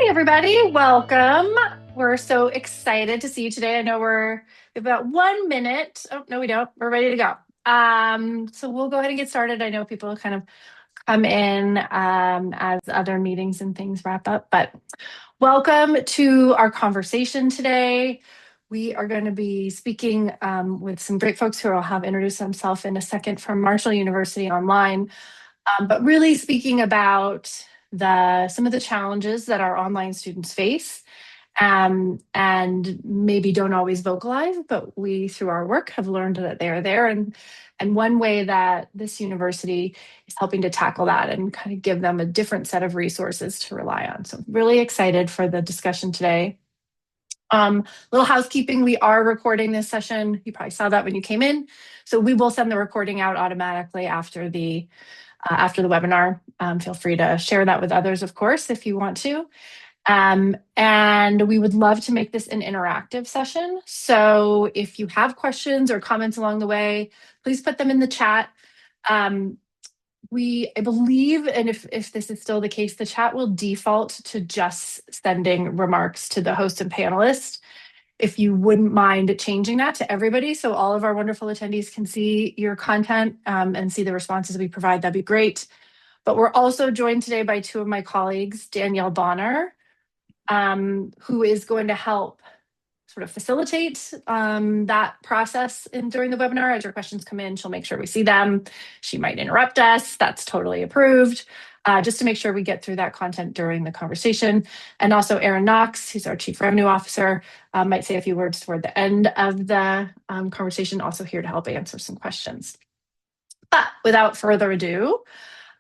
Hi, everybody. Welcome. We're so excited to see you today. I know we have about 1 minute. Oh, no, we don't. We're ready to go. So we'll go ahead and get started. I know people kind of come in as other meetings and things wrap up, but welcome to our conversation today. We are going to be speaking with some great folks who will have introduced themselves in a second from Marshall University Online, but really speaking about some of the challenges that our online students face, and maybe don't always vocalize, but we, through our work, have learned that they are there. And one way that this university is helping to tackle that and kind of give them a different set of resources to rely on. So really excited for the discussion today. Little housekeeping, we are recording this session. You probably saw that when you came in. So we will send the recording out automatically after the webinar. Feel free to share that with others, of course, if you want to. And we would love to make this an interactive session. So if you have questions or comments along the way, please put them in the chat. I believe, and if this is still the case, the chat will default to just sending remarks to the host and panelists. If you wouldn't mind changing that to everybody so all of our wonderful attendees can see your content and see the responses we provide, that'd be great. But we're also joined today by two of my colleagues, Danielle Bonner, who is going to help sort of facilitate that process during the webinar. As your questions come in, she'll make sure we see them. She might interrupt us. That's totally approved. Just to make sure we get through that content during the conversation. And also Erin Knox, who's our Chief Revenue Officer, might say a few words toward the end of the conversation, also here to help answer some questions. But without further ado,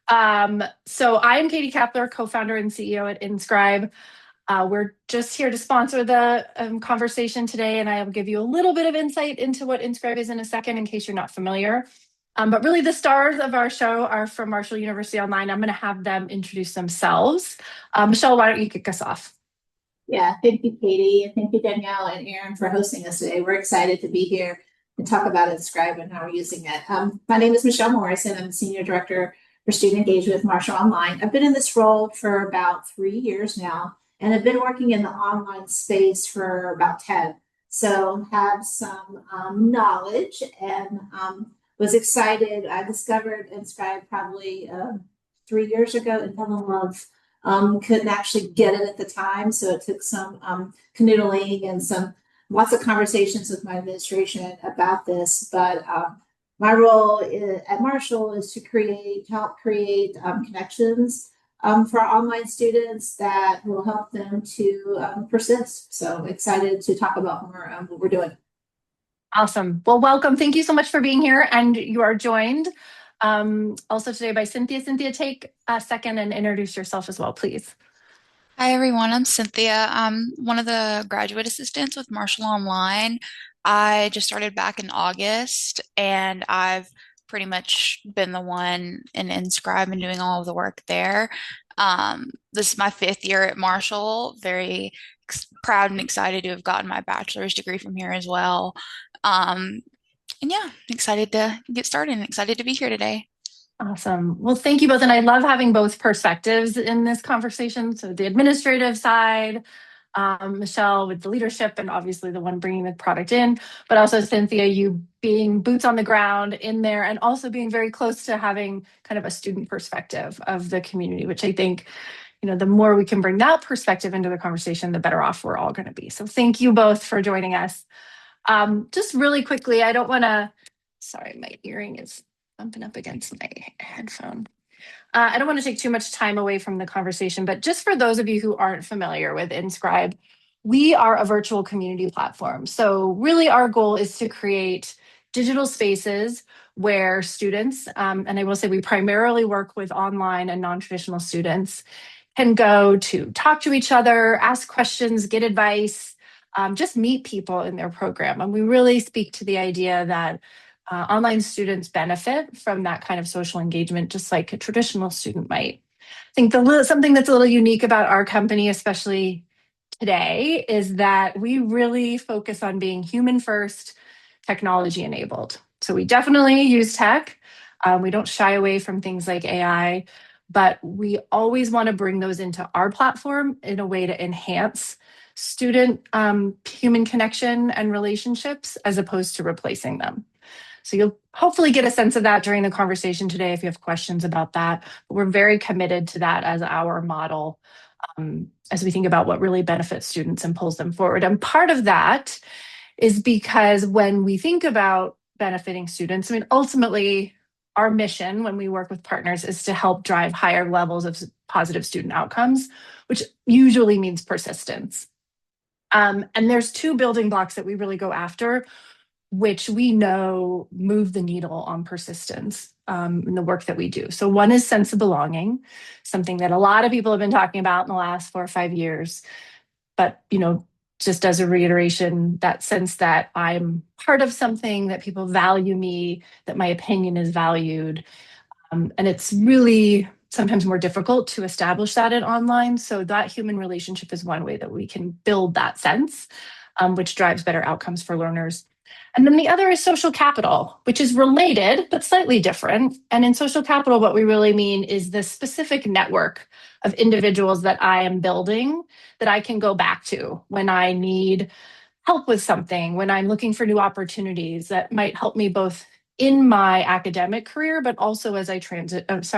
so I'm Katie Kapler, co-founder and CEO at InScribe. We're just here to sponsor the conversation today, and I'll give you a little bit of insight into what InScribe is in a second in case you're not familiar. But really the stars of our show are from Marshall University Online. I'm going to have them introduce themselves. Michelle, why don't you kick us off? Yeah, thank you, Katie. And thank you, Danielle and Erin, for hosting us today. We're excited to be here and talk about InScribe and how we're using it. My name is Michelle Morrison. I'm the Senior Director for Student Engagement with Marshall Online. I've been in this role for about 3 years now, and I've been working in the online space for about 10. So have some knowledge and was excited. I discovered InScribe probably 3 years ago and fell in love. Couldn't actually get it at the time, so it took some canoodling and lots of conversations with my administration about this. But my role at Marshall is to help create connections for our online students that will help them to persist. So excited to talk about more what we're doing. Awesome. Well, welcome. Thank you so much for being here. And you are joined also today by Cynthia. Cynthia, take a second and introduce yourself as well, please. Hi, everyone. I'm Cynthia. I'm one of the graduate assistants with Marshall Online. I just started back in August, and I've pretty much been the one in InScribe and doing all of the work there. This is my 5th year at Marshall. Very proud and excited to have gotten my bachelor's degree from here as well. And yeah, excited to get started and excited to be here today. Awesome. Well, thank you both. And I love having both perspectives in this conversation. So the administrative side, Michelle with the leadership, and obviously the one bringing the product in, but also Cynthia, you being boots on the ground in there and also being very close to having kind of a student perspective of the community, which I think, the more we can bring that perspective into the conversation, the better off we're all going to be. So thank you both for joining us. Just really quickly, sorry, my earring is bumping up against my headphone. I don't want to take too much time away from the conversation, but just for those of you who aren't familiar with InScribe, we are a virtual community platform. So really our goal is to create digital spaces where students, and I will say we primarily work with online and non-traditional students, can go to talk to each other, ask questions, get advice, just meet people in their program. And we really speak to the idea that online students benefit from that kind of social engagement, just like a traditional student might. I think something that's a little unique about our company, especially today, is that we really focus on being human first, technology enabled. So we definitely use tech. We don't shy away from things like AI, but we always want to bring those into our platform in a way to enhance student human connection and relationships as opposed to replacing them. So you'll hopefully get a sense of that during the conversation today if you have questions about that. But we're very committed to that as our model as we think about what really benefits students and pulls them forward. And part of that is because when we think about benefiting students, I mean, ultimately, our mission when we work with partners is to help drive higher levels of positive student outcomes, which usually means persistence. And there's two building blocks that we really go after, which we know move the needle on persistence in the work that we do. So one is sense of belonging, something that a lot of people have been talking about in the last 4 or 5 years. But, just as a reiteration, that sense that I'm part of something, that people value me, that my opinion is valued. And it's really sometimes more difficult to establish that in online. So that human relationship is one way that we can build that sense, which drives better outcomes for learners. And then the other is social capital, which is related, but slightly different. And in social capital, what we really mean is the specific network of individuals that I am building that I can go back to when I need help with something, when I'm looking for new opportunities that might help me both in my academic career, but also as I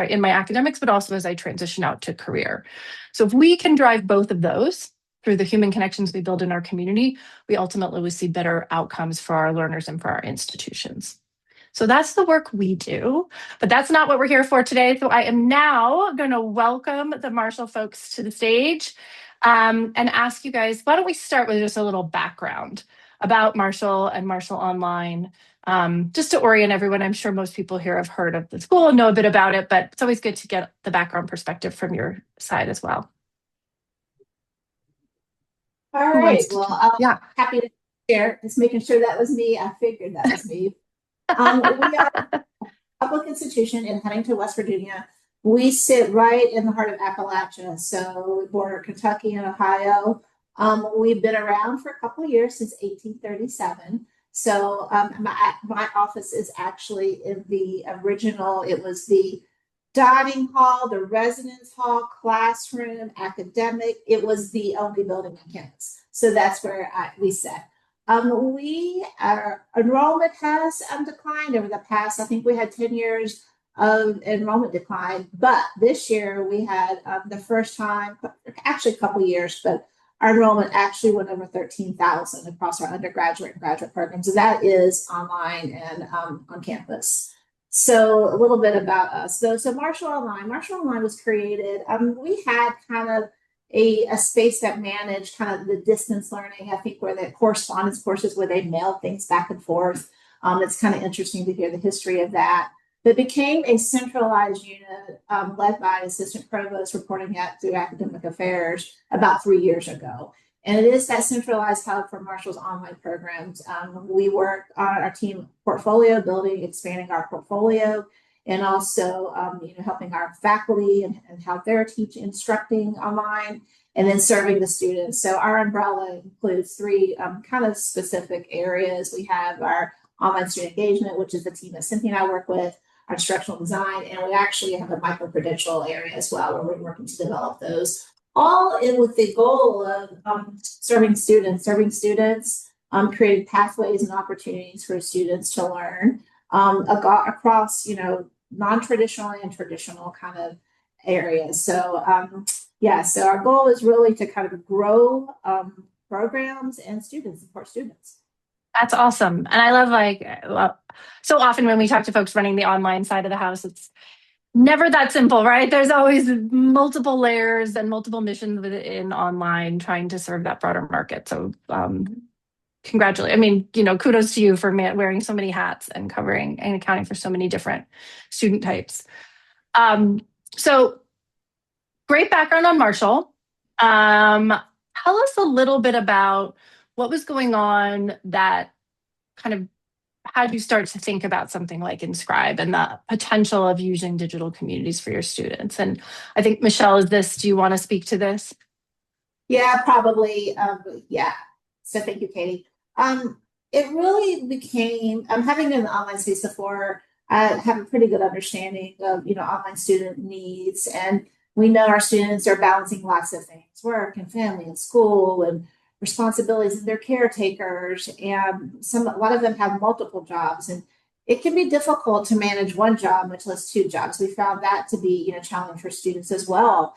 in my academics, but also as I transition out to career. So if we can drive both of those through the human connections we build in our community, we ultimately will see better outcomes for our learners and for our institutions. So that's the work we do, but that's not what we're here for today. So I am now going to welcome the Marshall folks to the stage and ask you guys, why don't we start with just a little background about Marshall and Marshall Online, just to orient everyone. I'm sure most people here have heard of the school and know a bit about it, but it's always good to get the background perspective from your side as well. All Who right. wants to Well, yeah. happy to share. Just making sure that was me. I figured that was me. We are a public institution in Huntington, West Virginia. We sit right in the heart of Appalachia, so we border Kentucky and Ohio. We've been around for a couple of years, since 1837. So my office is actually in the original. It was the dining hall, the residence hall, classroom, academic. It was the only building on campus. So that's where we sat. Our enrollment has declined over the past, I think we had 10 years of enrollment decline, but this year we had the first time, actually a couple of years, but our enrollment actually went over 13,000 across our undergraduate and graduate programs. And that is online and on campus. So a little bit about us. So Marshall Online was created. We had kind of a space that managed kind of the distance learning, I think, where the correspondence courses where they mailed things back and forth. It's kind of interesting to hear the history of that. But became a centralized unit led by assistant provost reporting out through academic affairs about 3 years ago. And it is that centralized hub for Marshall's online programs. We work on our team portfolio building, expanding our portfolio, and also helping our faculty and how they're instructing online, and then serving the students. So our umbrella includes 3 kind of specific areas. We have our online student engagement, which is the team that Cynthia and I work with, our instructional design, and we actually have a micro-credential area as well, where we're working to develop those, all in with the goal of serving students, creating pathways and opportunities for students to learn across, non-traditional and traditional kind of areas. So so our goal is really to kind of grow programs and support students. That's awesome. And I love so often when we talk to folks running the online side of the house, it's never that simple, right? There's always multiple layers and multiple missions within online trying to serve that broader market. So congratulations. I mean, kudos to you for wearing so many hats and covering and accounting for so many different student types. So great background on Marshall. Tell us a little bit about what was going on that kind of had you start to think about something like InScribe and the potential of using digital communities for your students. And I think, Michelle, do you want to speak to this? Yeah, probably. So thank you, Katie. It really became, having been in the online space before, I have a pretty good understanding of, online student needs. And we know our students are balancing lots of things, work and family and school and responsibilities, and they're caretakers. And a lot of them have multiple jobs, and it can be difficult to manage one job, much less two jobs. We found that to be, challenging for students as well.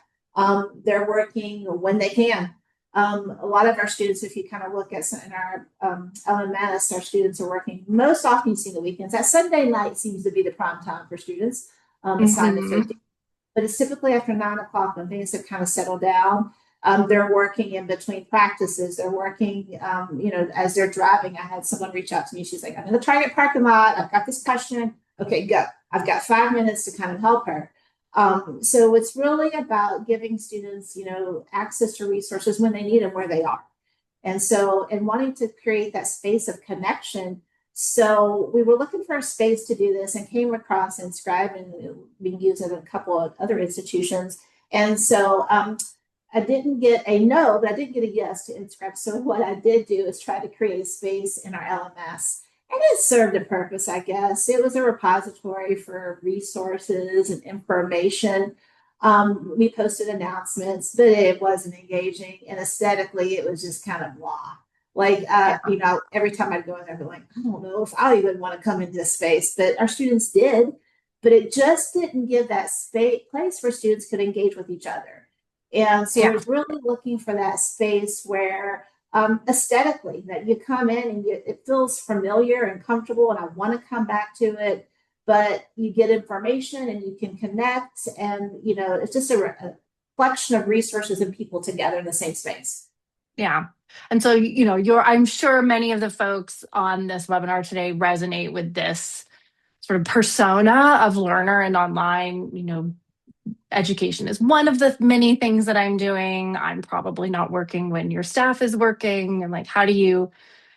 They're working when they can. A lot of our students, if you kind of look at some in our LMS, our students are working most often you see the weekends. That Sunday night seems to be the prime time for students, assignments are due. But it's typically after 9 o'clock when things have kind of settled down. They're working in between practices. They're working, as they're driving. I had someone reach out to me. She's like, I'm in the Target parking lot. I've got this question. Okay, go. I've got 5 minutes to kind of help her. So it's really about giving students, access to resources when they need them where they are. And wanting to create that space of connection. So we were looking for a space to do this and came across InScribe, and being used at a couple of other institutions. And so I didn't get a no, but I did get a yes to InScribe. So what I did do is try to create a space in our LMS. And it served a purpose, I guess. It was a repository for resources and information. We posted announcements, but it wasn't engaging. And aesthetically, it was just kind of blah. Like, every time I'd go in there, I'd be like, I don't know if I even want to come into this space. But our students did. But it just didn't give that place where students could engage with each other. And so I was really looking for that space where aesthetically that you come in and it feels familiar and comfortable, and I want to come back to it, but you get information and you can connect, and it's just a collection of resources and people together in the same space. Yeah. And so, I'm sure many of the folks on this webinar today resonate with this sort of persona of learner and online. Education is one of the many things that I'm doing. I'm probably not working when your staff is working. And how do you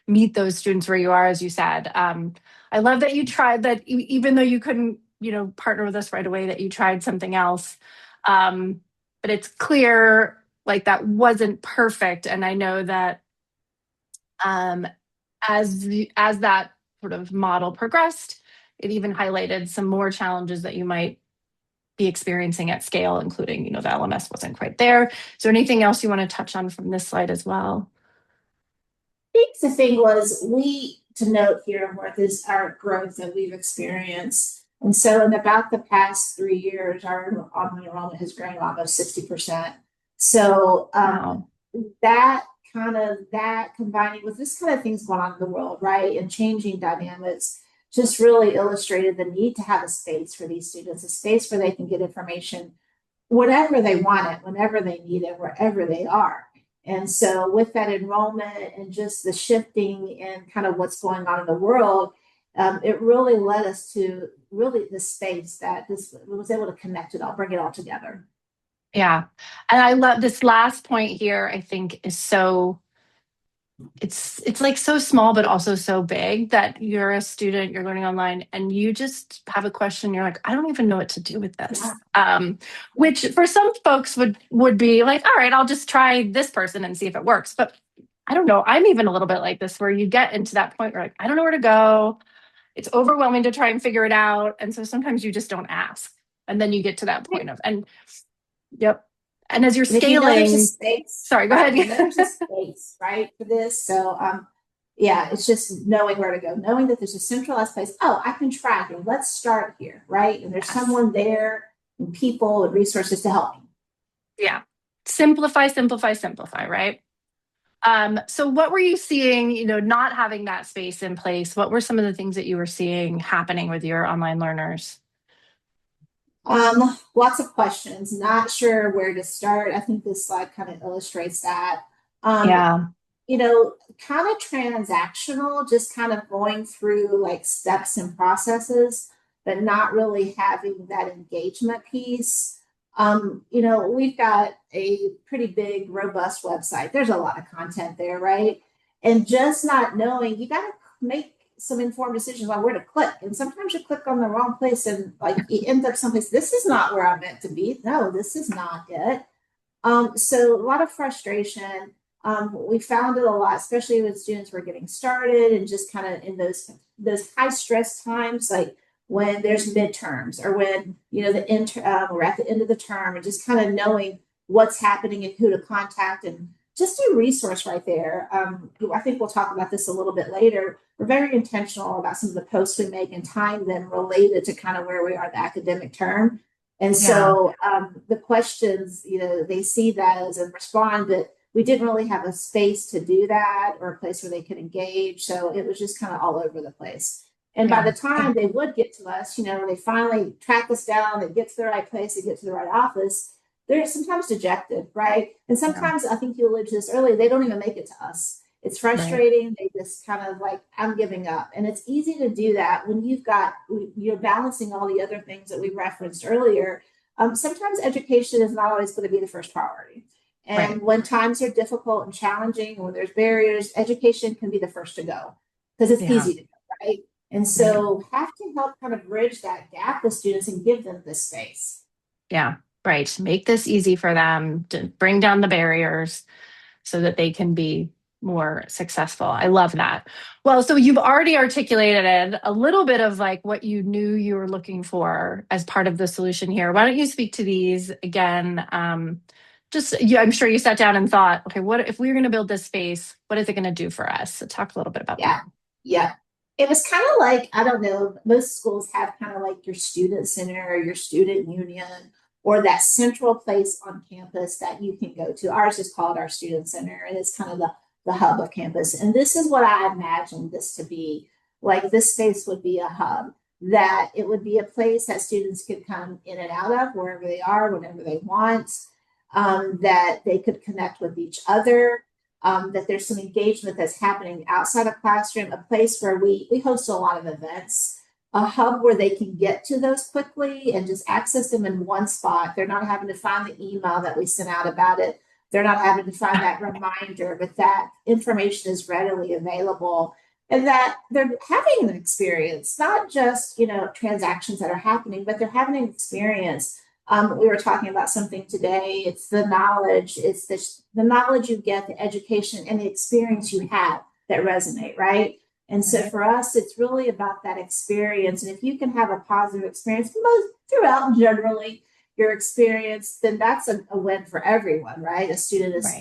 meet those students where you are, as you said? I love that you tried that, even though you couldn't, partner with us right away, that you tried something else. But it's clear that wasn't perfect. And I know that as that sort of model progressed, it even highlighted some more challenges that you might be experiencing at scale, including, the LMS wasn't quite there. Is there anything else you want to touch on from this slide as well? I think the thing was to note here is our growth that we've experienced. And so in about the past 3 years, our online enrollment has grown almost 60%. So Wow. that combining with this kind of things going on in the world, right, and changing dynamics, just really illustrated the need to have a space for these students, a space where they can get information whatever they want it, whenever they need it, wherever they are. And so with that enrollment and just the shifting in kind of what's going on in the world, it really led us to really the space that this was able to connect it all, bring it all together. Yeah. And I love this last point here, I think is it's like so small, but also so big, that you're a student, you're learning online, and you just have a question. You're like, I don't even know what to do with this. Which for some folks would be like, all right, I'll just try this person and see if it works. But I don't know. I'm even a little bit like this, where you get into that point where I don't know where to go. It's overwhelming to try and figure it out. And so sometimes you just don't ask. And then you get to that point of, yep. And as you're scaling, sorry, go ahead. There's a space, right, for this. So, it's just knowing where to go, knowing that there's a centralized place. Oh, I can try here. Let's start here, right? And there's someone there, and people and resources to help me. Yeah. Simplify, right? So what were you seeing, not having that space in place? What were some of the things that you were seeing happening with your online learners? Lots of questions, not sure where to start. I think this slide kind of illustrates that. Kind of transactional, just kind of going through steps and processes, but not really having that engagement piece. We've got a pretty big, robust website. There's a lot of content there, right? And just not knowing, you got to make some informed decisions on where to click. And sometimes you click on the wrong place and you end up someplace, this is not where I'm meant to be. No, this is not it. So a lot of frustration. We found it a lot, especially when students were getting started and just kind of in those high stress times, when there's midterms, or when, you know, we're at the end of the term, and just kind of knowing what's happening and who to contact, and just a resource right there. I think we'll talk about this a little bit later. We're very intentional about some of the posts we make and tying them related to kind of where we are in the academic term. And so the questions, you know, they see that as and respond, but we didn't really have a space to do that, or a place where they could engage. So it was just kind of all over the place. And by the time they would get to us, you know, they finally track us down, they get to the right place, they get to the right office, they're sometimes dejected, right? And sometimes, I think you alluded to this earlier, they don't even make it to us. It's frustrating. Right. They just kind of like, I'm giving up. And it's easy to do that when you're balancing all the other things that we referenced earlier. Sometimes education is not always going to be the first priority. And when times are difficult and challenging, and when there's barriers, education can be the first to go, because it's easy to go, right? And so have to help kind of bridge that gap with students and give them this space. Yeah, right. Make this easy for them, to bring down the barriers so that they can be more successful. I love that. Well, so you've already articulated a little bit of like what you knew you were looking for as part of the solution here. Why don't you speak to these again? I'm sure you sat down and thought, okay, what if we were going to build this space? What is it going to do for us? So talk a little bit about that. Yeah. It was kind of like, I don't know, most schools have kind of like your student center or your student union, or that central place on campus that you can go to. Ours is called our student center, and it's kind of the hub of campus. And this is what I imagined this to be. Like, this space would be a hub, that it would be a place that students could come in and out of wherever they are, whenever they want, that they could connect with each other, that there's some engagement that's happening outside of classroom, a place where we host a lot of events, a hub where they can get to those quickly and just access them in one spot. They're not having to find the email that we sent out about it. They're not having to find that reminder, but that information is readily available, and that they're having an experience, not just, you know, transactions that are happening, but they're having an experience. We were talking about something today. It's the knowledge, it's the knowledge you get, the education, and the experience you have that resonate, right? And so for us, it's really about that experience. And if you can have a positive experience throughout generally your experience, then that's a win for everyone, right? A student is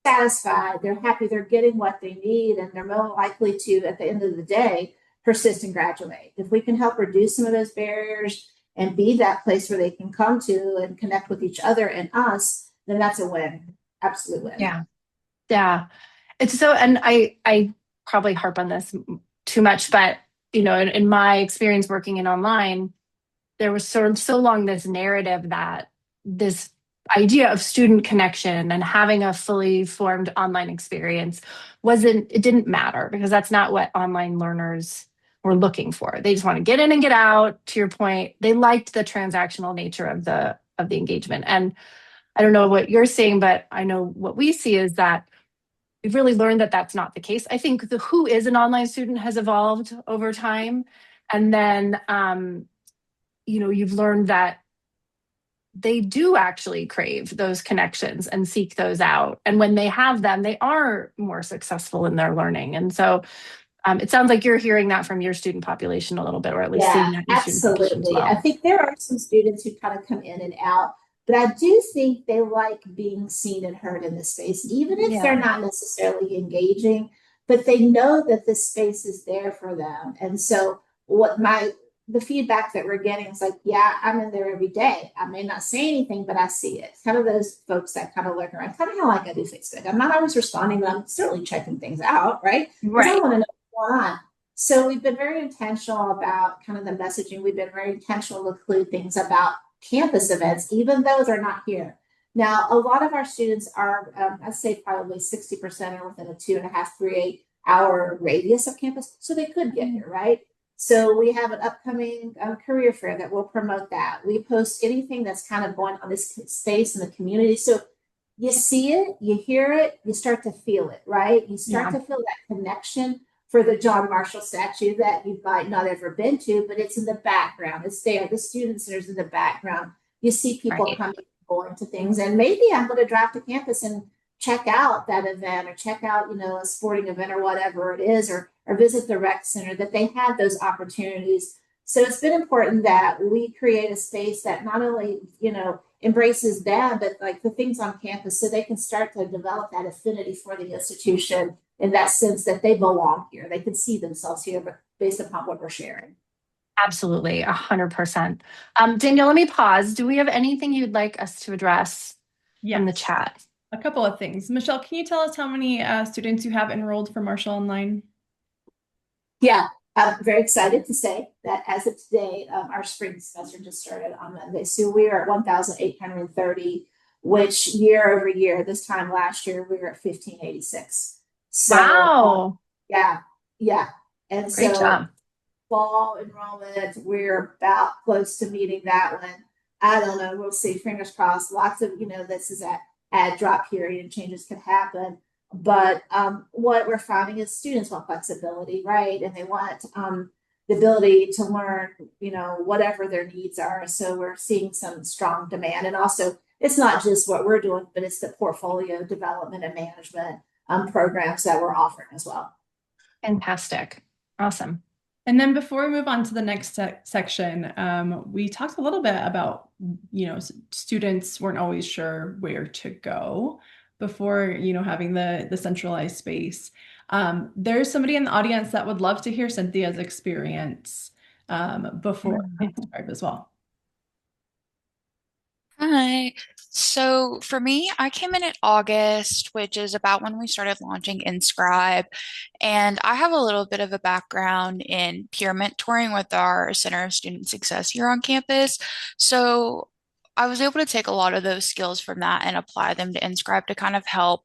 satisfied, they're happy, they're getting what they need, and they're more likely to, at the end of the day, persist and graduate. If we can help reduce some of those barriers and be that place where they can come to and connect with each other and us, then that's a win. Absolute win. Yeah. It's so, and I probably harp on this too much, but, you know, in my experience working in online, there was so long this narrative that this idea of student connection and having a fully formed online experience it didn't matter, because that's not what online learners were looking for. They just want to get in and get out. To your point, they liked the transactional nature of the engagement. And I don't know what you're saying, but I know what we see is that we've really learned that that's not the case. I think the who is an online student has evolved over time. And then, you know, you've learned that they do actually crave those connections and seek those out. And when they have them, they are more successful in their learning. And so it sounds like you're hearing that from your student population a little bit, or at least seeing that in your student population as well. I think there are some students who kind of come in and out, but I do think they like being seen and heard in this space, even if they're not necessarily engaging, but they know that this space is there for them. And so the feedback that we're getting is like, yeah, I'm in there every day. I may not say anything, but I see it. Kind of those folks that kind of look around, kind of how like I do Facebook. I'm not always responding, but I'm certainly checking things out, right? Because I want to know what's going on. So we've been very intentional about kind of the messaging. We've been very intentional to include things about campus events, even though they're not here. Now, a lot of our students are, I'd say probably 60% are within a 2.5, 3 hour radius of campus. So they could get here, right? So we have an upcoming career fair that will promote that. We post anything that's kind of going on this space in the community. So you see it, you hear it, you start to feel it, right? You start to feel that connection for the John Marshall statue that you might not ever been to, but it's in the background. It's there. The student center's in the background. You see people coming and going to things. And maybe I'm going to drive to campus and check out that event, or check out, you know, a sporting event or whatever it is, or visit the rec center, that they have those opportunities. So it's been important that we create a space that not only, embraces them, but like the things on campus so they can start to develop that affinity for the institution in that sense that they belong here. They can see themselves here, but based upon what we're sharing. Absolutely, 100%. Danielle, let me pause. Do we have anything you'd like us to address in the Yes, chat? a couple of things. Michelle, can you tell us how many students you have enrolled for Marshall Online? Yeah, I'm very excited to say that as of today, our spring semester just started on Monday. So we are at 1,830, which year over year, this time last year, we were at 1,586. So, Wow. yeah. And Great so job. fall enrollment, we're about close to meeting that one. I don't know. We'll see. Fingers crossed. Lots of, this is at drop period and changes can happen. But what we're finding is students want flexibility, right? And they want the ability to learn, whatever their needs are. So we're seeing some strong demand. And also, it's not just what we're doing, but it's the portfolio development and management programs that we're offering as well. Fantastic. Awesome. And then before we move on to the next section, we talked a little bit about, students weren't always sure where to go before, having the centralized space. There's somebody in the audience that would love to hear Cynthia's experience before InScribe as well. Hi. So for me, I came in August, which is about when we started launching InScribe. And I have a little bit of a background in peer mentoring with our Center of Student Success here on campus. So I was able to take a lot of those skills from that and apply them to InScribe to kind of help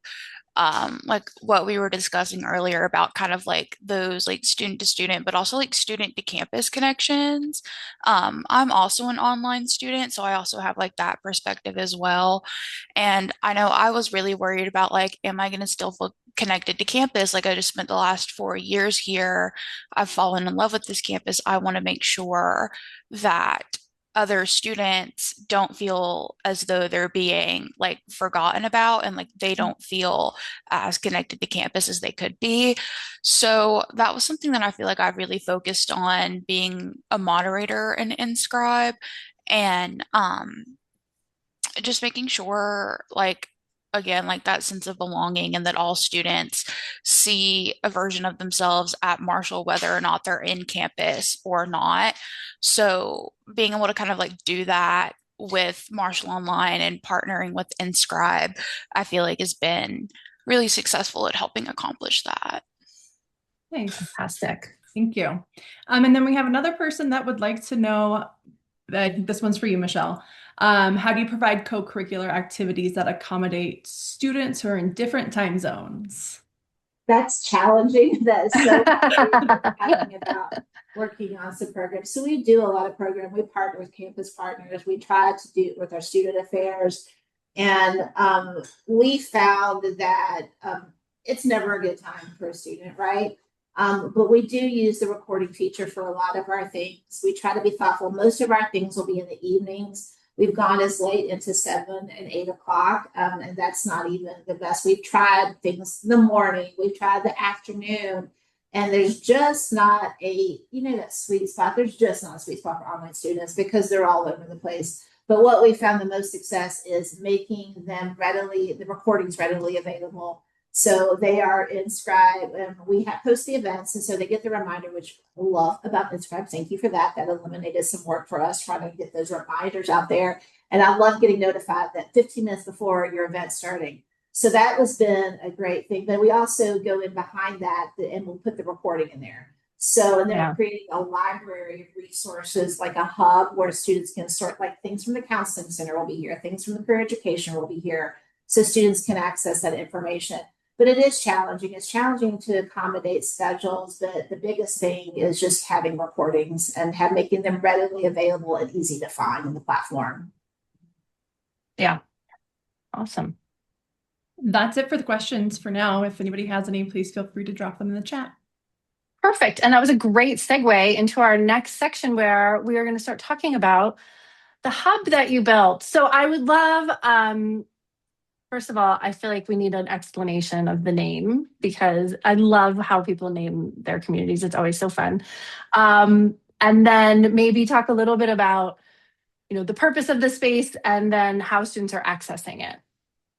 like what we were discussing earlier about kind of like those like student to student, but also like student to campus connections. I'm also an online student, so I also have like that perspective as well. And I know I was really worried about like, am I going to still feel connected to campus? Like I just spent the last 4 years here. I've fallen in love with this campus. I want to make sure that other students don't feel as though they're being like forgotten about and like they don't feel as connected to campus as they could be. So that was something that I feel like I really focused on being a moderator in InScribe and just making sure like again like that sense of belonging and that all students see a version of themselves at Marshall whether or not they're in campus or not. So being able to kind of like do that with Marshall Online and partnering with InScribe, I feel like has been really successful at helping accomplish that. Thanks. Fantastic. Thank you. And then we have another person that would like to know, I think this one's for you, Michelle. How do you provide co-curricular activities that accommodate students who are in different time zones? That's challenging. That is so talking about working on some programs. So we do a lot of programs. We partner with campus partners. We try to do it with our student affairs. And we found that it's never a good time for a student, right? But we do use the recording feature for a lot of our things. We try to be thoughtful. Most of our things will be in the evenings. We've gone as late into 7 and 8 o'clock, and that's not even the best. We've tried things in the morning. We've tried the afternoon, and there's just not that sweet spot. There's just not a sweet spot for online students because they're all over the place. But what we found the most success is making them the recordings readily available. So they are InScribe, and we post the events, and so they get the reminder, which I love about InScribe. Thank you for that. That eliminated some work for us trying to get those reminders out there. And I love getting notified that 15 minutes before your event's starting. So that has been a great thing. But we also go in behind that and we'll put the recording in there. So, and then we're creating a library of resources, like a hub where students can sort like things from the counseling center will be here, things from the career education will be here. So students can access that information. But it is challenging. It's challenging to accommodate schedules, but the biggest thing is just having recordings and making them readily available and easy to find in the platform. Yeah. Awesome. That's it for the questions for now. If anybody has any, please feel free to drop them in the chat. Perfect. And that was a great segue into our next section where we are going to start talking about the hub that you built. So I would love, first of all, I feel like we need an explanation of the name because I love how people name their communities. It's always so fun. And then maybe talk a little bit about, the purpose of the space and then how students are accessing it.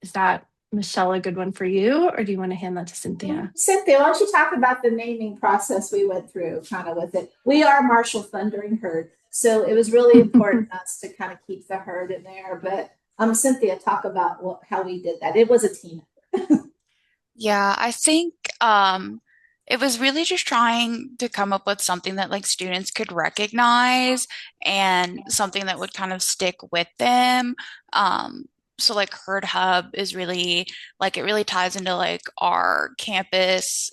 Is that, Michelle, a good one for you, or do you want to hand that to Cynthia? Cynthia, why don't you talk about the naming process we went through kind of with it? We are Marshall Thundering Herd, so it was really important to us to kind of keep the herd in there. But Cynthia, talk about how we did that. It was a team. Yeah, I think it was really just trying to come up with something that like students could recognize and something that would kind of stick with them. So like Herd Hub is really like it really ties into like our campus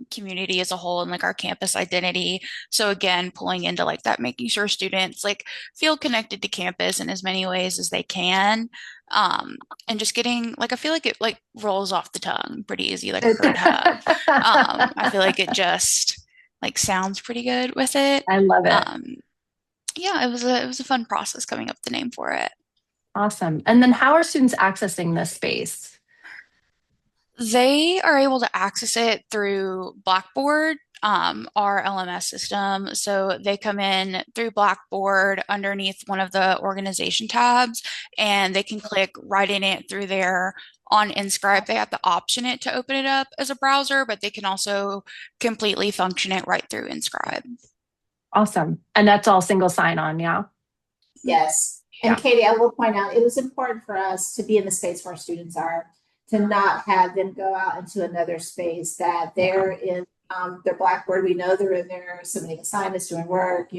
community as a whole and like our campus identity. So again, pulling into like that, making sure students like feel connected to campus in as many ways as they can. And just getting like I feel like it like rolls off the tongue pretty easy, like Herd Hub. I feel like it just like sounds pretty good with it. I love it. Yeah, it was a fun process coming up with the name for it. Awesome. And then how are students accessing this space? They are able to access it through Blackboard, our LMS system. So they come in through Blackboard underneath one of the organization tabs, and they can click right in it through there. On InScribe, they have to option it to open it up as a browser, but they can also completely function it right through InScribe. Awesome. And that's all single sign-on, yeah? Yes. And Katie, I will point out, it was important for us to be in the space where our students are, to not have them go out into another space, that they're in their Blackboard. We know they're in there submitting assignments, doing work,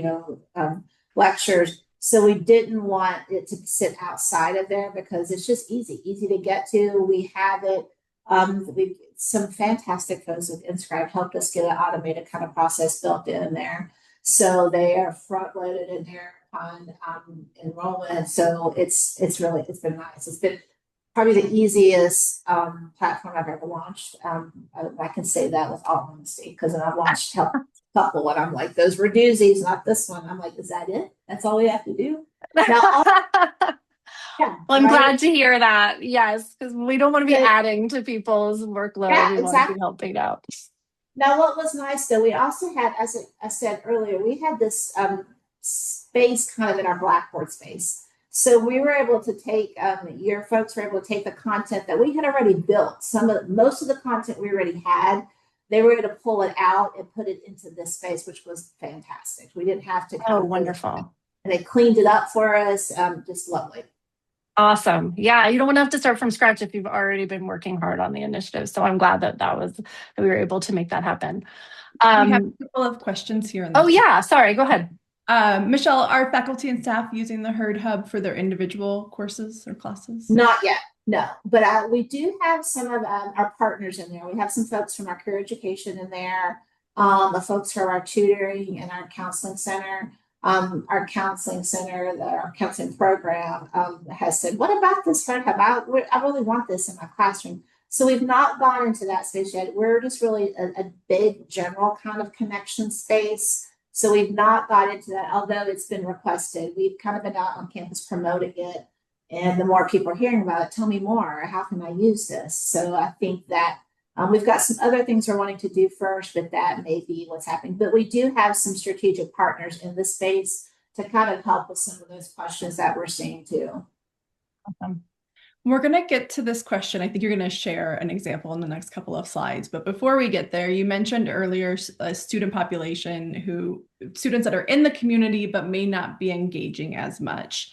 lectures. So we didn't want it to sit outside of there because it's just easy to get to. We have it. Some fantastic folks with InScribe helped us get an automated kind of process built in there. So they are front loaded in there on enrollment. So it's been nice. It's been probably the easiest platform I've ever launched. I can say that with all honesty because I've launched a couple and I'm like, those were doozies, not this one. I'm like, is that it? That's all we have to do? Now, well, I'm glad to hear that. Yes, because we don't want to be adding to people's workload. Yeah, we want to be helping out. Now, what was nice though, we also had, as I said earlier, we had this space kind of in our Blackboard space. So we were able to take, your folks were able to take the content that we had already built. Most of the content we already had, they were able to pull it out and put it into this space, which was fantastic. We didn't have to. Oh, wonderful. And they cleaned it up for us. Just lovely. Awesome. Yeah, you don't want to have to start from scratch if you've already been working hard on the initiative. So I'm glad that we were able to make that happen. We have a couple of questions here. In the chat. Yeah, sorry, go ahead. Michelle, are faculty and staff using the Herd Hub for their individual courses or classes? Not yet, no. But we do have some of our partners in there. We have some folks from our career education in there, the folks from our tutoring and our counseling center. Our counseling center, our counseling program has said, what about this Herd Hub? I really want this in my classroom. So we've not gone into that space yet. We're just really a big general kind of connection space. So we've not got into that, although it's been requested. We've kind of been out on campus promoting it. And the more people are hearing about it, tell me more. How can I use this? So I think that we've got some other things we're wanting to do first, but that may be what's happening. But we do have some strategic partners in this space to kind of help with some of those questions that we're seeing too. Awesome. We're going to get to this question. I think you're going to share an example in the next couple of slides. But before we get there, you mentioned earlier a student population students that are in the community but may not be engaging as much.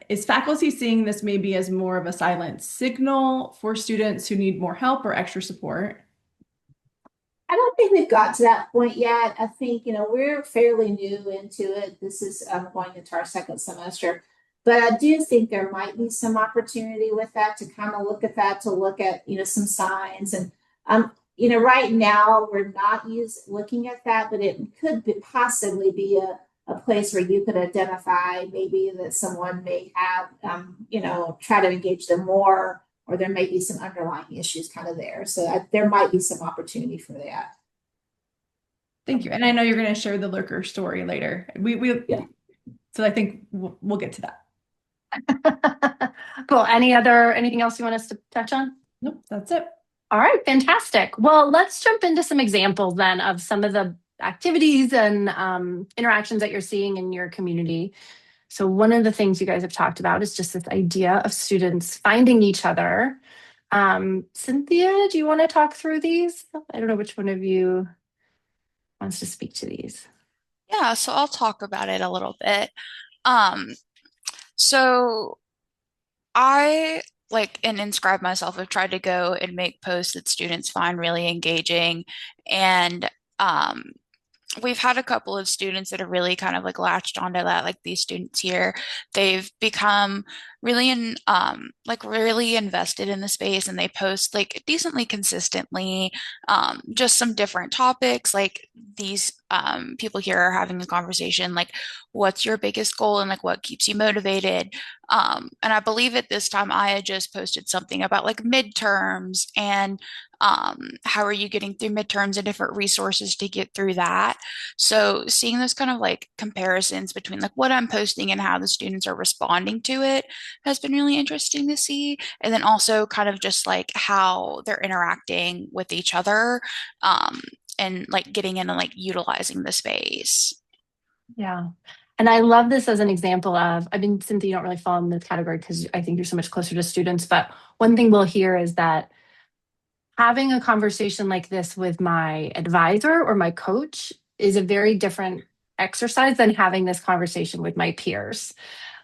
Is faculty seeing this maybe as more of a silent signal for students who need more help or extra support? I don't think we've got to that point yet. I think, we're fairly new into it. This is going into our second semester. But I do think there might be some opportunity with that to kind of look at that, to look at, some signs. And, right now we're not looking at that, but it could possibly be a place where you could identify maybe that someone may have, try to engage them more, or there may be some underlying issues kind of there. So there might be some opportunity for that. Thank you. And I know you're going to share the lurker story later. So I think we'll get to that. Cool. Anything else you want us to touch on? Nope, that's it. All right, fantastic. Well, let's jump into some examples then of some of the activities and interactions that you're seeing in your community. So one of the things you guys have talked about is just this idea of students finding each other. Cynthia, do you want to talk through these? I don't know which one of you wants to speak to these. Yeah, so I'll talk about it a little bit. Um, so I like in InScribe myself have tried to go and make posts that students find really engaging and um we've had a couple of students that have really kind of like latched onto that, like these students here. They've become really like really invested in the space and they post like decently consistently, just some different topics. Like these people here are having a conversation like, what's your biggest goal and like what keeps you motivated? And I believe at this time I had just posted something about like midterms and how are you getting through midterms and different resources to get through that. So seeing those kind of like comparisons between like what I'm posting and how the students are responding to it has been really interesting to see. And then also kind of just like how they're interacting with each other, and like getting in and like utilizing the space. Yeah. And I love this as an example of, I mean, Cynthia, you don't really fall in this category because I think you're so much closer to students, but one thing we'll hear is that having a conversation like this with my advisor or my coach is a very different exercise than having this conversation with my peers.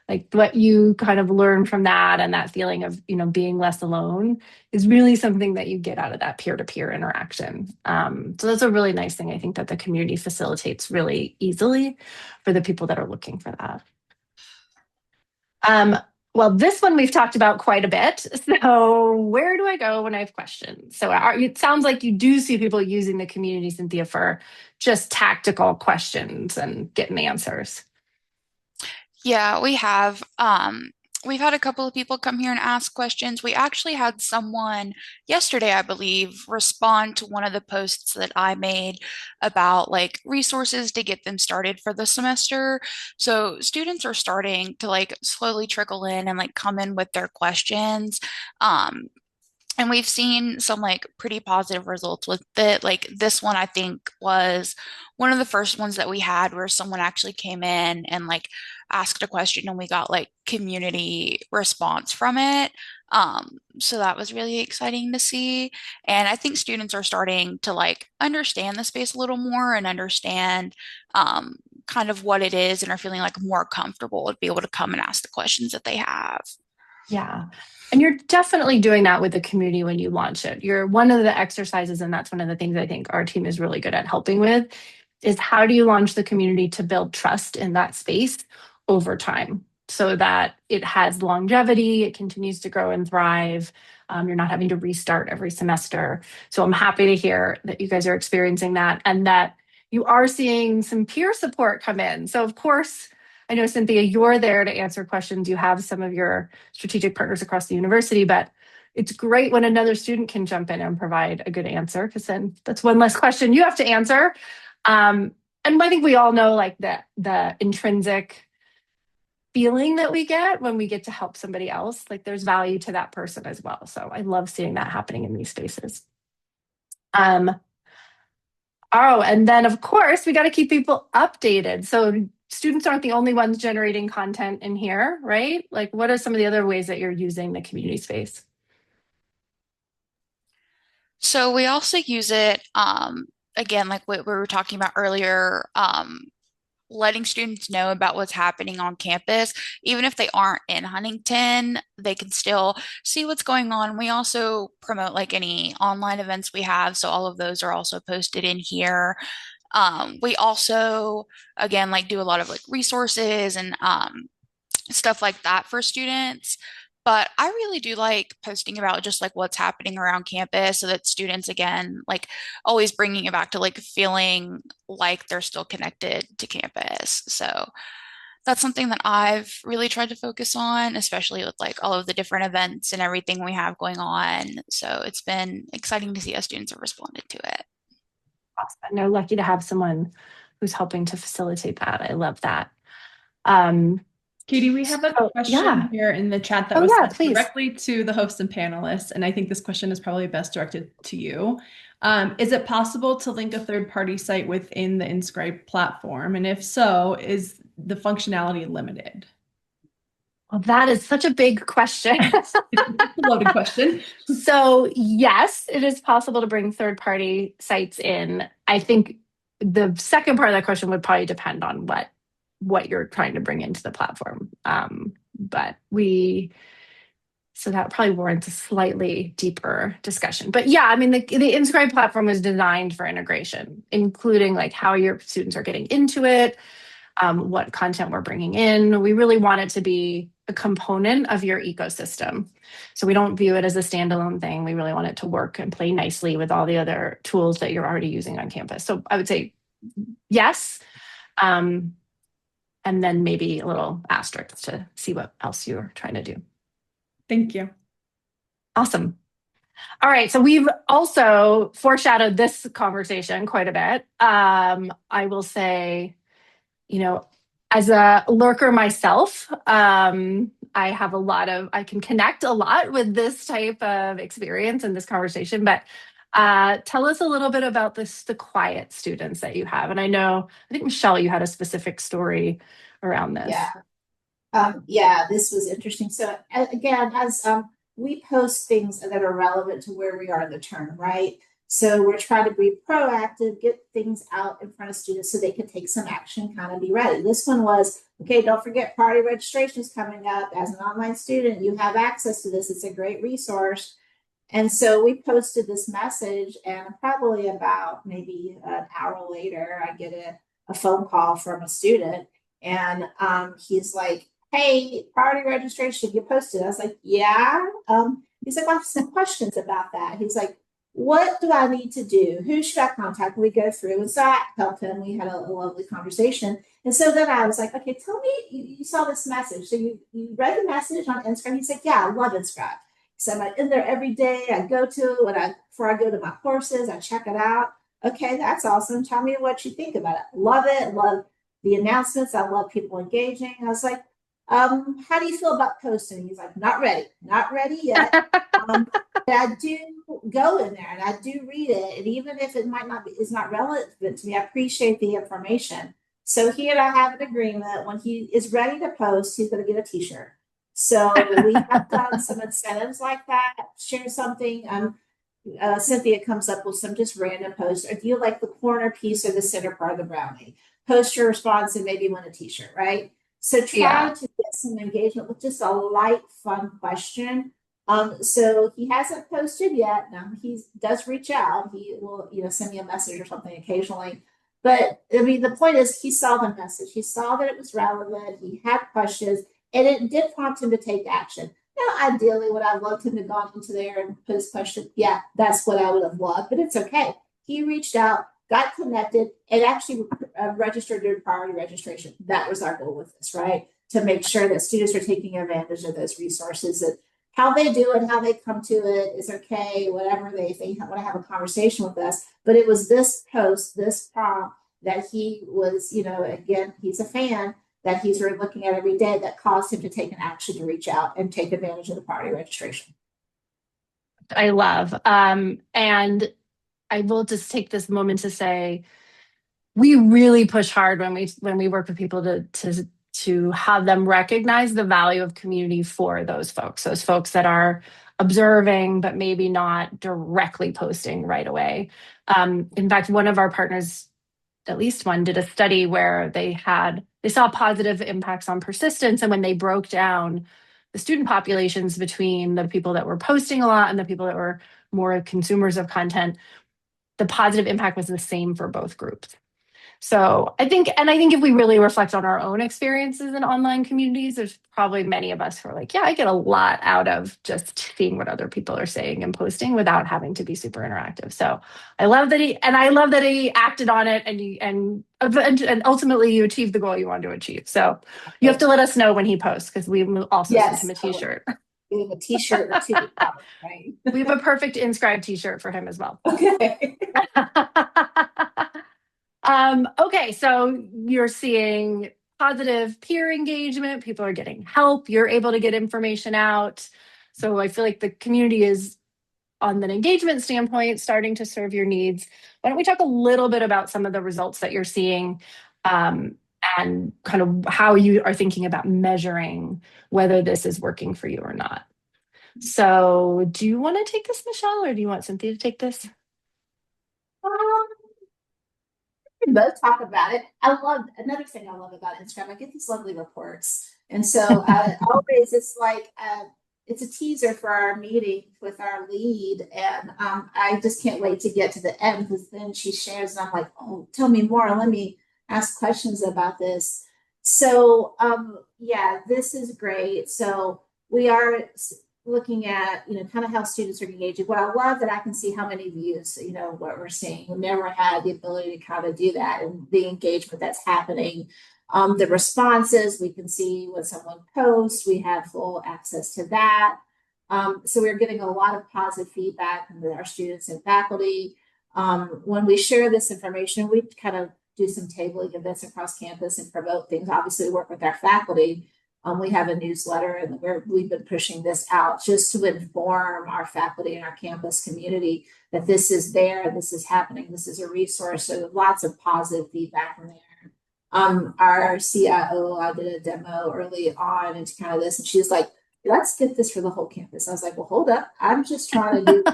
Like what you kind of learn from that and that feeling of, being less alone is really something that you get out of that peer-to-peer interaction. So that's a really nice thing. I think that the community facilitates really easily for the people that are looking for that. Well, this one we've talked about quite a bit. So where do I go when I have questions? So it sounds like you do see people using the community, Cynthia, for just tactical questions and getting answers. Yeah, we have. We've had a couple of people come here and ask questions. We actually had someone yesterday, I believe, respond to one of the posts that I made about like resources to get them started for the semester. So students are starting to like slowly trickle in and like come in with their questions. And we've seen some like pretty positive results with it. Like this one, I think was one of the first ones that we had where someone actually came in and like asked a question and we got like community response from it. So that was really exciting to see. And I think students are starting to like understand the space a little more and understand kind of what it is and are feeling like more comfortable to be able to come and ask the questions that they have. Yeah. And you're definitely doing that with the community when you launch it. You're one of the exercises, and that's one of the things I think our team is really good at helping with, is how do you launch the community to build trust in that space over time so that it has longevity, it continues to grow and thrive. You're not having to restart every semester. So I'm happy to hear that you guys are experiencing that and that you are seeing some peer support come in. So of course, I know, Cynthia, you're there to answer questions. You have some of your strategic partners across the university, but it's great when another student can jump in and provide a good answer because then that's one less question you have to answer. And I think we all know like the intrinsic feeling that we get when we get to help somebody else. Like there's value to that person as well. So I love seeing that happening in these spaces. Oh, and then of course we got to keep people updated. So students aren't the only ones generating content in here, right? Like what are some of the other ways that you're using the community space? So we also use it, again, like what we were talking about earlier, letting students know about what's happening on campus. Even if they aren't in Huntington, they can still see what's going on. We also promote like any online events we have. So all of those are also posted in here. We also, again, like do a lot of like resources and stuff like that for students. But I really do like posting about just like what's happening around campus so that students, again, like always bringing it back to like feeling like they're still connected to campus. So that's something that I've really tried to focus on, especially with like all of the different events and everything we have going on. So it's been exciting to see how students have responded to it. Awesome. And they're lucky to have someone who's helping to facilitate that. I love that. Um, Katie, we have a So, question yeah. here in the chat that Oh, was yeah, sent please. directly to the hosts and panelists, and I think this question is probably best directed to you. Is it possible to link a third-party site within the InScribe platform? And if so, is the functionality limited? Well, that is such a big question. It's a loaded question. So yes, it is possible to bring third-party sites in. I think the second part of that question would probably depend on what you're trying to bring into the platform. But so that probably warrants a slightly deeper discussion. But yeah, I mean, the InScribe platform was designed for integration, including like how your students are getting into it, what content we're bringing in. We really want it to be a component of your ecosystem. So we don't view it as a standalone thing. We really want it to work and play nicely with all the other tools that you're already using on campus. So I would say yes. And then maybe a little asterisk to see what else you're trying to do. Thank you. Awesome. All right. So we've also foreshadowed this conversation quite a bit. I will say, as a lurker myself, I can connect a lot with this type of experience in this conversation, but tell us a little bit about the quiet students that you have. And I think Michelle, you had a specific story around this. Yeah, this was interesting. So again, as we post things that are relevant to where we are in the term, right? So we're trying to be proactive, get things out in front of students so they can take some action, kind of be ready. This one was, okay, don't forget party registration is coming up. As an online student, you have access to this. It's a great resource. And so we posted this message, and probably about maybe an hour later, I get a phone call from a student, and he's like, hey, party registration, you posted. I was like, yeah. He's like, I have some questions about that. He's like, what do I need to do? Who should I contact? We go through. And so I helped him. We had a lovely conversation. And so then I was like, okay, tell me, you saw this message. So you read the message on InScribe. He's like, yeah, I love InScribe. So I'm in there every day. I go to it before I go to my courses, I check it out. Okay, that's awesome. Tell me what you think about it. Love it. Love the announcements. I love people engaging. I was like, how do you feel about posting? He's like, not ready yet. But I do go in there and I do read it. And even if it is not relevant to me, I appreciate the information. So he and I have an agreement. When he is ready to post, he's going to get a t-shirt. So we have done some incentives like that. Share something. Cynthia comes up with some just random posts. Or do you like the corner piece or the center part of the brownie? Post your response and maybe win a t-shirt, right? So try to get some engagement with just a light, fun question. So he hasn't posted yet. Now he does reach out. He will, send me a message or something occasionally. But I mean, the point is, he saw the message. He saw that it was relevant. He had questions, and it did prompt him to take action. Now, ideally, would I have loved him to have gone into there and put his question? Yeah, that's what I would have loved. But it's okay. He reached out, got connected, and actually registered during priority registration. That was our goal with this, right? To make sure that students are taking advantage of those resources, and how they do it, how they come to it is okay, whatever they want to have a conversation with us. But it was this post, this prompt that he was, again, he's a fan that he's really looking at every day that caused him to take an action to reach out and take advantage of the priority registration. I love. And I will just take this moment to say, we really push hard when we work with people to have them recognize the value of community for those folks that are observing, but maybe not directly posting right away. In fact, one of our partners, at least one, did a study where they saw positive impacts on persistence. And when they broke down the student populations between the people that were posting a lot and the people that were more consumers of content, the positive impact was the same for both groups. So I think if we really reflect on our own experiences in online communities, there's probably many of us who are like, yeah, I get a lot out of just seeing what other people are saying and posting without having to be super interactive. So I love that he acted on it, and ultimately you achieved the goal you wanted to achieve. So you have to let us know when he posts, because we will also send him a t-shirt. We have a t-shirt or two, right? We have a perfect InScribe t-shirt for him as well. Okay. Okay, so you're seeing positive peer engagement. People are getting help. You're able to get information out. So I feel like the community is, on an engagement standpoint, starting to serve your needs. Why don't we talk a little bit about some of the results that you're seeing, and kind of how you are thinking about measuring whether this is working for you or not. So do you want to take this, Michelle, or do you want Cynthia to take this? We both talk about it. Another thing I love about InScribe, I get these lovely reports. And so always it's like, it's a teaser for our meeting with our lead. And I just can't wait to get to the end, because then she shares and I'm like, oh, tell me more. Let me ask questions about this. So yeah, this is great. So we are looking at, kind of how students are engaging. Well, I love that I can see how many views, what we're seeing. We never had the ability to kind of do that, and the engagement that's happening. The responses, we can see when someone posts, we have full access to that. So we're getting a lot of positive feedback from our students and faculty. When we share this information, we kind of do some tabling events across campus and promote things. Obviously, work with our faculty. We have a newsletter, and we've been pushing this out just to inform our faculty and our campus community that this is there, this is happening, this is a resource. So lots of positive feedback from there. Our CIO, I did a demo early on into kind of this, and she was like, let's get this for the whole campus. I was like, well, hold up. I'm just trying to do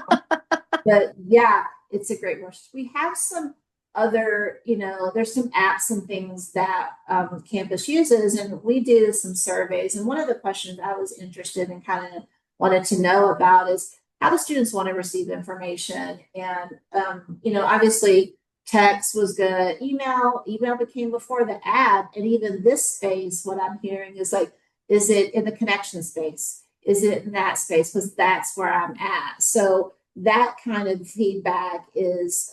but yeah, it's a great resource. We have some other, there's some apps and things that campus uses, and we do some surveys. And one of the questions I was interested in, kind of wanted to know about, is how do students want to receive information? And, obviously text was good. Email became before the app. And even this space, what I'm hearing is like, is it in the connection space? Is it in that space? Because that's where I'm at. So that kind of feedback is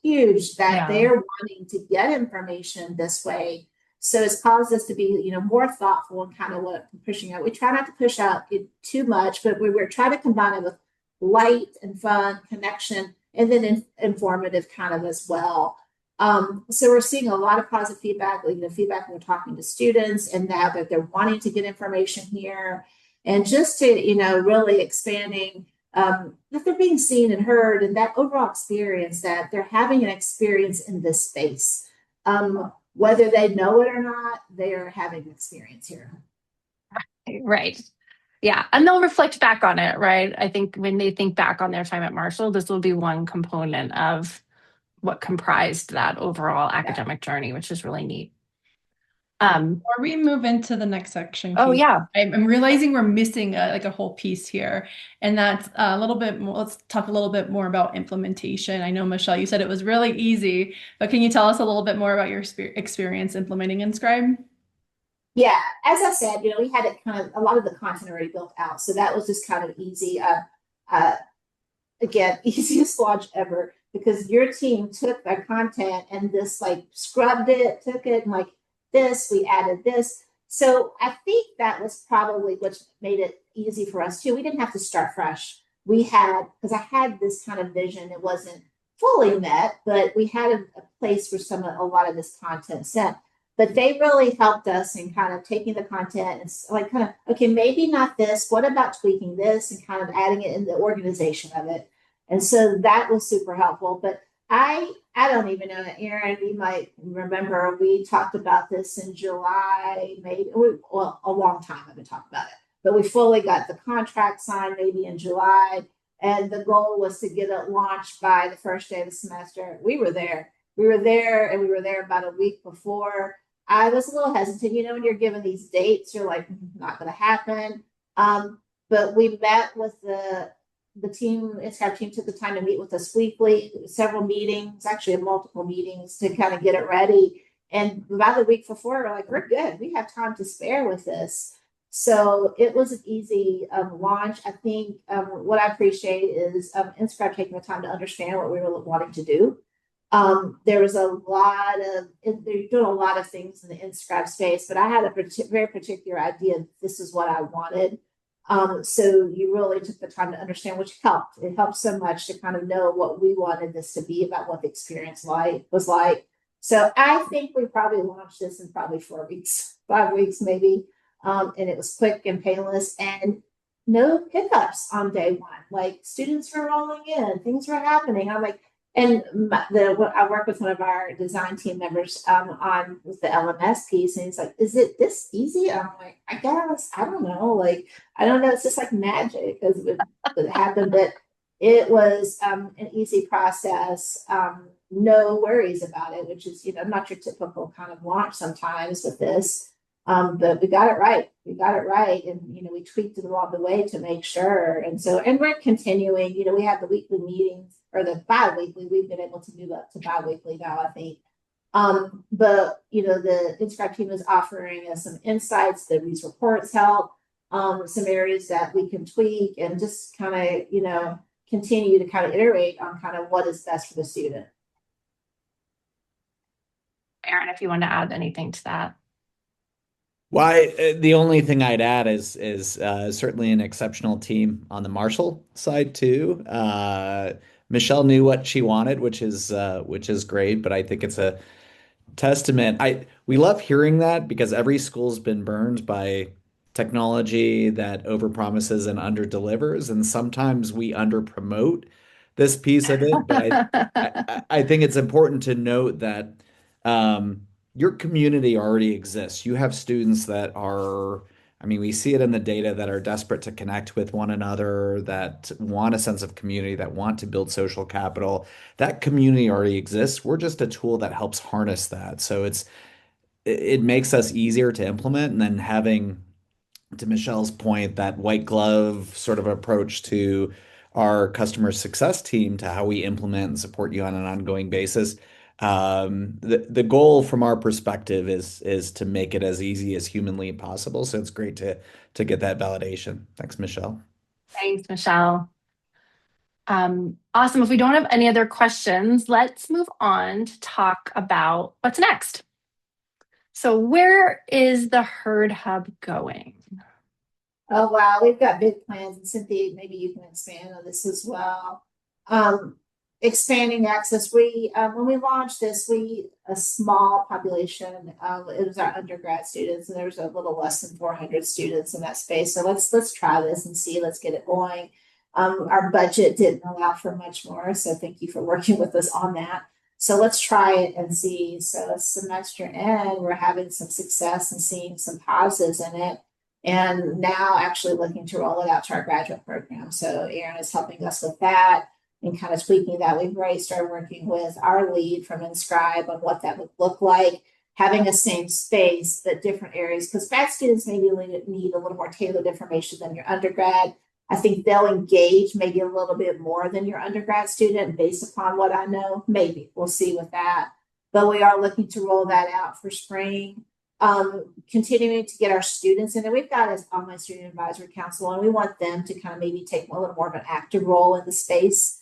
huge that they're wanting to get information this way. So it's caused us to be, more thoughtful and kind of what we're pushing out. We try not to push out too much, but we're trying to combine it with light and fun, connection, and then informative kind of as well. So we're seeing a lot of positive feedback, feedback when we're talking to students, and now that they're wanting to get information here, and just to, really expanding that they're being seen and heard, and that overall experience that they're having an experience in this space. Whether they know it or not, they are having an experience here. Right. Yeah. And they'll reflect back on it, right? I think when they think back on their time at Marshall, this will be one component of what comprised that overall academic journey, which is really neat. Before we move into the next section, oh yeah, I'm realizing we're missing a whole piece here, and that's a little bit more. Let's talk a little bit more about implementation. I know, Michelle, you said it was really easy, but can you tell us a little bit more about your experience implementing InScribe? Yeah, as I said, we had it kind of a lot of the content already built out, so that was just kind of easy. Again, easiest launch ever, because your team took their content and just scrubbed it, took it, and this, we added this. So I think that was probably what made it easy for us too. We didn't have to start fresh. Because I had this kind of vision, it wasn't fully met, but we had a place where a lot of this content sent. But they really helped us in kind of taking the content and okay, maybe not this, what about tweaking this, and kind of adding it in the organization of it. And so that was super helpful. But I don't even know, Aaron, you might remember, we talked about this in July, maybe, a long time I've been talking about it, but we fully got the contract signed maybe in July. And the goal was to get it launched by the first day of the semester. We were there, and we were there about a week before. I was a little hesitant, when you're given these dates, you're like, not going to happen. But we met with the team, InScribe team took the time to meet with us weekly, several meetings, actually multiple meetings, to kind of get it ready. And about a week before, we're like, we're good. We have time to spare with this. So it was an easy launch. I think what I appreciate is InScribe taking the time to understand what we were wanting to do. There was they're doing a lot of things in the InScribe space, but I had a very particular idea. This is what I wanted. So you really took the time to understand, which helped. It helped so much to kind of know what we wanted this to be, about what the experience was like. So I think we probably launched this in probably 4 weeks, 5 weeks maybe. And it was quick and painless and no hiccups on day one. Like students were rolling in, things were happening. I'm like, and I work with one of our design team members on with the LMS piece, and he's like, "Is it this easy?" I'm like, "I guess I don't know. Like I don't know. It's just like magic because it happened, but it was an easy process. No worries about it, which is not your typical kind of launch sometimes with this." But we got it right. We got it right. And, we tweaked it along the way to make sure. And we're continuing, we have the weekly meetings or the bi-weekly. We've been able to move up to bi-weekly now, I think. But, the InScribe team is offering us some insights that these reports help, some areas that we can tweak and just kind of, continue to kind of iterate on kind of what is best for the student. Aaron, if you want to add anything to that. Well, the only thing I'd add is certainly an exceptional team on the Marshall side too. Michelle knew what she wanted, which is great. But I think it's a testament. We love hearing that because every school's been burned by technology that overpromises and underdelivers, and sometimes we underpromote this piece of it. But I think it's important to note that your community already exists. You have students that are, we see it in the data, that are desperate to connect with one another, that want a sense of community, that want to build social capital. That community already exists. We're just a tool that helps harness that. So it makes us easier to implement, and then having, to Michelle's point, that white glove sort of approach to our customer success team to how we implement and support you on an ongoing basis. The goal from our perspective is to make it as easy as humanly possible. So it's great to get that validation. Thanks, Michelle. Thanks, Michelle. Awesome. If we don't have any other questions, let's move on to talk about what's next. So where is the Herd Hub going? Oh, wow. We've got big plans. And Cynthia, maybe you can expand on this as well. Expanding access. When we launched this, a small population, it was our undergrad students, and there was a little less than 400 students in that space. So let's try this and see, let's get it going. Our budget didn't allow for much more. So thank you for working with us on that. So let's try it and see. So semester end, we're having some success and seeing some positives in it. And now actually looking to roll it out to our graduate program. So Aaron is helping us with that and kind of tweaking that. We've already started working with our lead from InScribe on what that would look like, having a same space, but different areas, because grad students maybe need a little more tailored information than your undergrad. I think they'll engage maybe a little bit more than your undergrad student based upon what I know. Maybe we'll see with that. But we are looking to roll that out for spring. Continuing to get our students in, and we've got an online student advisory council, and we want them to kind of maybe take a little more of an active role in the space.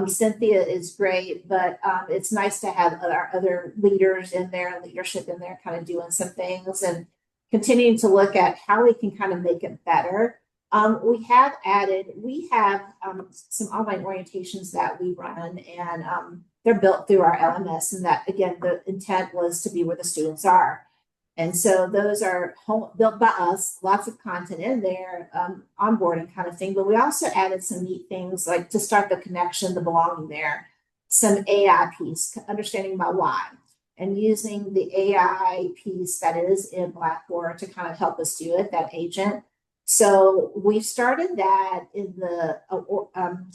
Cynthia is great, but it's nice to have our other leaders in there and leadership in there kind of doing some things and continuing to look at how we can kind of make it better. We have some online orientations that we run, and they're built through our LMS, and that, again, the intent was to be where the students are. And so those are built by us, lots of content in there, onboarding kind of thing. But we also added some neat things like to start the connection, the belonging there, some AI piece, understanding my why, and using the AI piece that is in Blackboard to kind of help us do it, that agent. So we started that in the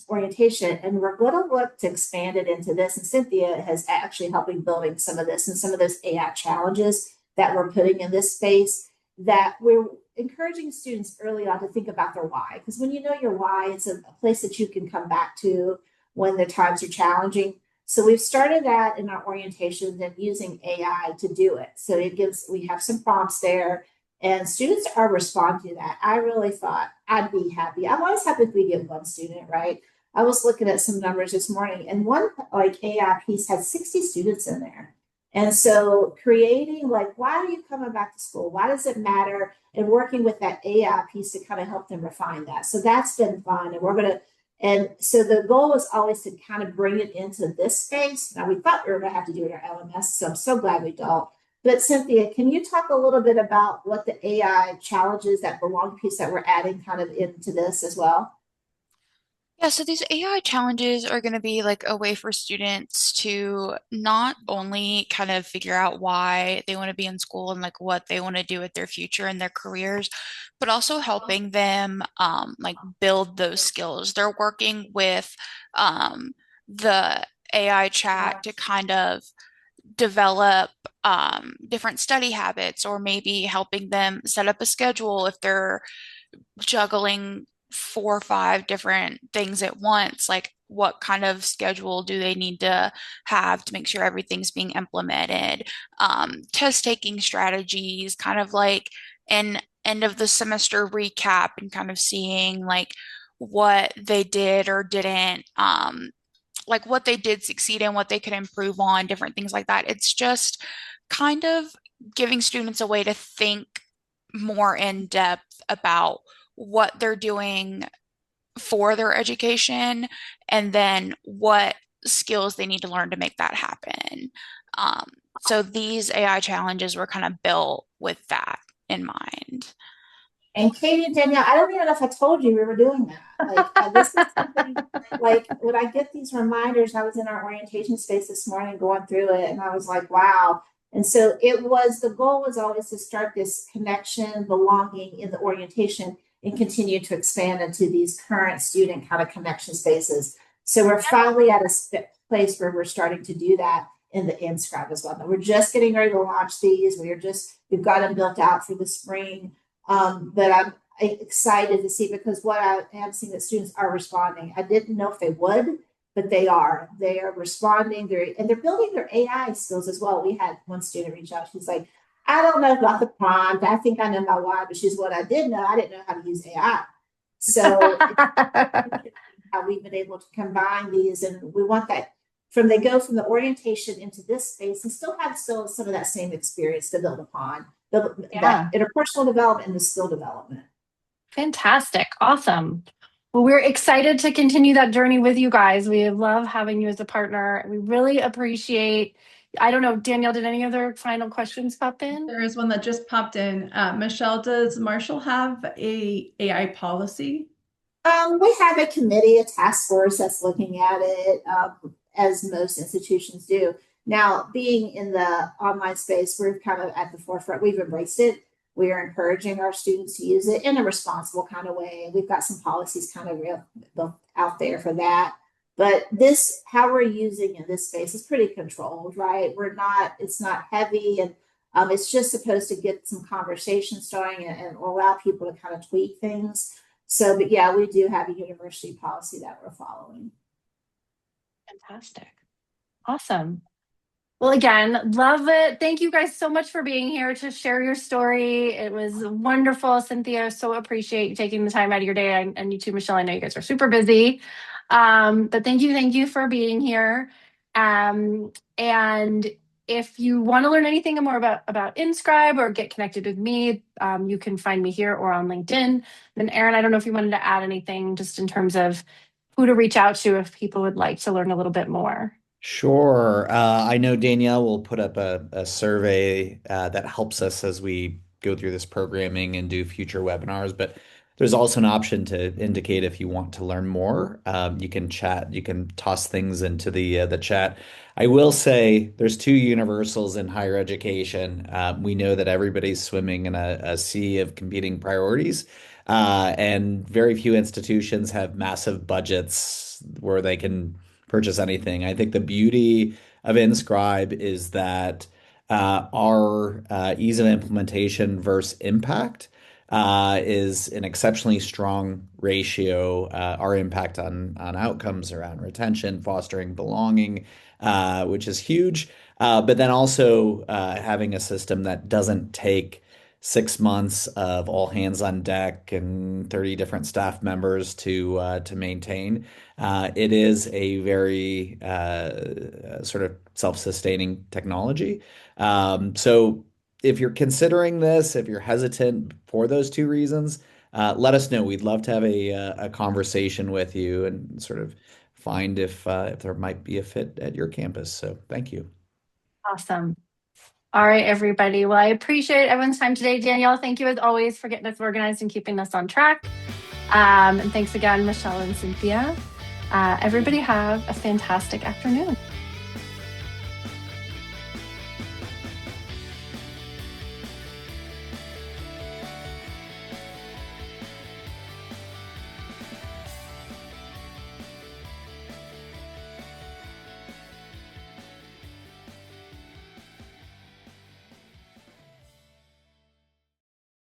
orientation, and we're going to look to expand it into this. And Cynthia has actually helping building some of this and some of those AI challenges that we're putting in this space, that we're encouraging students early on to think about their why. Because when you know your why, it's a place that you can come back to when the times are challenging. So we've started that in our orientations and using AI to do it. So we have some prompts there, and students are responding to that. I really thought I'd be happy. I'm always happy if we get one student, right? I was looking at some numbers this morning, and one AI piece had 60 students in there. And so creating why are you coming back to school? Why does it matter? And working with that AI piece to kind of help them refine that. So that's been fun. And we're going to And so the goal was always to kind of bring it into this space. Now, we thought we were going to have to do it in our LMS, so I'm so glad we don't. But Cynthia, can you talk a little bit about what the AI challenges, that belong piece that we're adding kind of into this as well? Yeah, so these AI challenges are going to be like a way for students to not only kind of figure out why they want to be in school and like what they want to do with their future and their careers, but also helping them like build those skills. They're working with the AI chat to kind of develop different study habits, or maybe helping them set up a schedule if they're juggling 4 or 5 different things at once. Like, what kind of schedule do they need to have to make sure everything's being implemented? Test taking strategies, kind of like an end of the semester recap, and kind of seeing like what they did or didn't, like what they did succeed in, what they could improve on, different things like that. It's just kind of giving students a way to think more in depth about what they're doing for their education, and then what skills they need to learn to make that happen. Um, so these AI challenges were kind of built with that in mind. And Katie and Danielle, I don't even know if I told you we were doing that. Like, this is something, like, when I get these reminders, I was in our orientation space this morning going through it, and I was like, wow. And so the goal was always to start this connection, belonging in the orientation, and continue to expand into these current student kind of connection spaces. So we're finally at a place where we're starting to do that in the InScribe as well. But we're just getting ready to launch these. We've got them built out for the spring. But I'm excited to see, because what I am seeing that students are responding. I didn't know if they would, but they are. They are responding. They're building their AI skills as well. We had one student reach out. She's like, I don't know about the prompt. I think I know my why, but she's what I did know. I didn't know how to use AI. So how we've been able to combine these, and we want that they go from the orientation into this space and still have some of that same experience to build upon. That interpersonal development and the skill development. Fantastic. Awesome. Well, we're excited to continue that journey with you guys. We love having you as a partner. We really appreciate, I don't know, Danielle, did any other final questions pop in? There is one that just popped in. Michelle, does Marshall have a AI policy? We have a committee, a task force that's looking at it, as most institutions do. Now, being in the online space, we're kind of at the forefront. We've embraced it. We are encouraging our students to use it in a responsible kind of way. We've got some policies kind of out there for that. But how we're using in this space is pretty controlled, right? It's not heavy, and it's just supposed to get some conversation starting and allow people to kind of tweak things. So, but yeah, we do have a university policy that we're following. Fantastic. Awesome. Well, again, love it. Thank you guys so much for being here to share your story. It was wonderful. Cynthia, so appreciate you taking the time out of your day. And you too, Michelle. I know you guys are super busy. But thank you for being here. And if you want to learn anything more about InScribe or get connected with me, you can find me here or on LinkedIn. Then Erin, I don't know if you wanted to add anything just in terms of who to reach out to if people would like to learn a little bit more. Sure. I know Danielle will put up a survey that helps us as we go through this programming and do future webinars, but there's also an option to indicate if you want to learn more. You can chat, you can toss things into the chat. I will say there's two universals in higher education. We know that everybody's swimming in a sea of competing priorities, and very few institutions have massive budgets where they can purchase anything. I think the beauty of InScribe is that our ease of implementation versus impact is an exceptionally strong ratio. Our impact on outcomes around retention, fostering belonging, which is huge. But then also having a system that doesn't take 6 months of all hands on deck and 30 different staff members to maintain. It is a very sort of self-sustaining technology. So if you're considering this, if you're hesitant for those two reasons, let us know. We'd love to have a conversation with you and sort of find if there might be a fit at your campus. So thank you. Awesome. All right, everybody. Well, I appreciate everyone's time today. Danielle, thank you as always for getting us organized and keeping us on track. And thanks again, Michelle and Cynthia. Everybody have a fantastic afternoon.